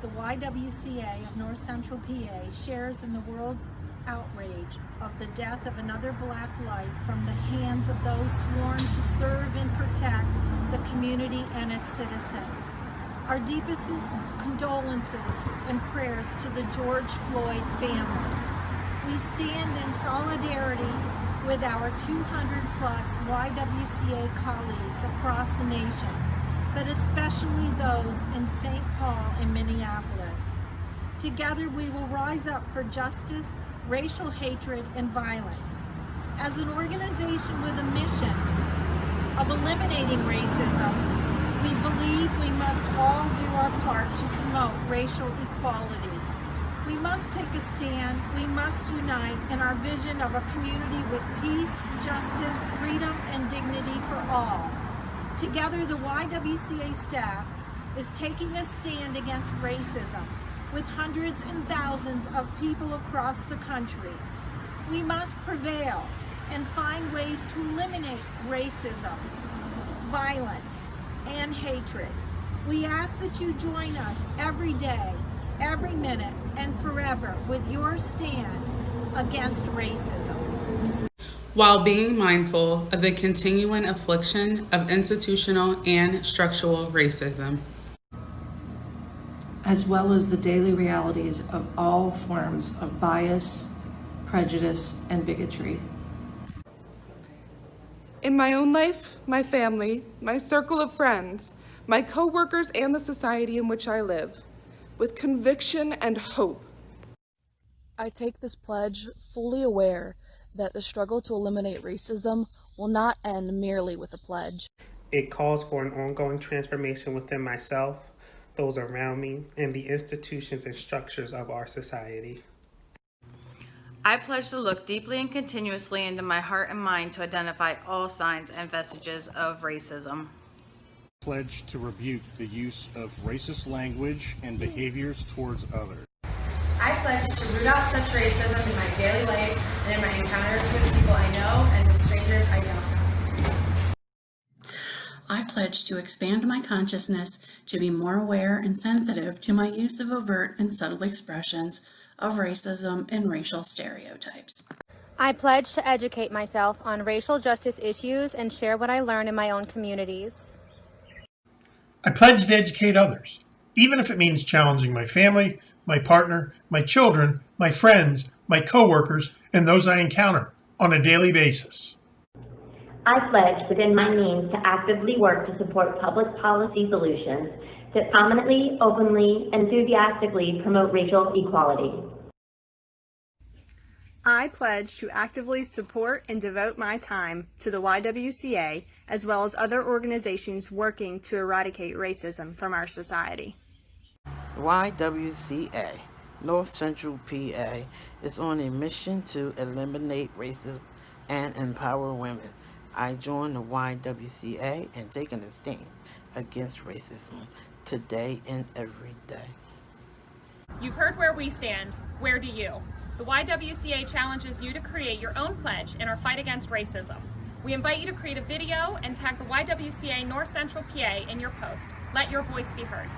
the YWCA of North Central PA shares in the world's outrage of the death of another Black life from the hands of those sworn to serve and protect the community and its citizens. Our deepest condolences and prayers to the George Floyd family. We stand in solidarity with our 200+ YWCA colleagues across the nation, but especially those in St. Paul and Minneapolis. Together we will rise up for justice, racial hatred, and violence. As an organization with a mission of eliminating racism, we believe we must all do our part to promote racial equality. We must take a stand, we must unite in our vision of a community with peace, justice, freedom, and dignity for all. Together, the YWCA staff is taking a stand against racism with hundreds and thousands of people across the country. We must prevail and find ways to eliminate racism, violence, and hatred. We ask that you join us every day, every minute, and forever with your stand against racism. While being mindful of the continuing affliction of institutional and structural racism, as well as the daily realities of all forms of bias, prejudice, and bigotry. In my own life, my family, my circle of friends, my coworkers, and the society in which I live, with conviction and hope. I take this pledge fully aware that the struggle to eliminate racism will not end merely with a pledge. It calls for an ongoing transformation within myself, those around me, and the institutions and structures of our society. I pledge to look deeply and continuously into my heart and mind to identify all signs and vestiges of racism. Pledge to rebuke the use of racist language and behaviors towards others. I pledge to root out such racism in my daily life and in my encounters with people I know and with strangers I don't know. I pledge to expand my consciousness to be more aware and sensitive to my use of overt and subtle expressions of racism and racial stereotypes. I pledge to educate myself on racial justice issues and share what I learn in my own communities. I pledge to educate others, even if it means challenging my family, my partner, my children, my friends, my coworkers, and those I encounter on a daily basis. I pledge within my means to actively work to support public policy solutions that prominently, openly, enthusiastically promote racial equality. I pledge to actively support and devote my time to the YWCA as well as other organizations working to eradicate racism from our society. YWCA, North Central PA, is on a mission to eliminate racism and empower women. I join the YWCA and taking a stand against racism today and every day. You've heard where we stand. Where do you? The YWCA challenges you to create your own pledge in our fight against racism. We invite you to create a video and tag the YWCA North Central PA in your post. Let your voice be heard.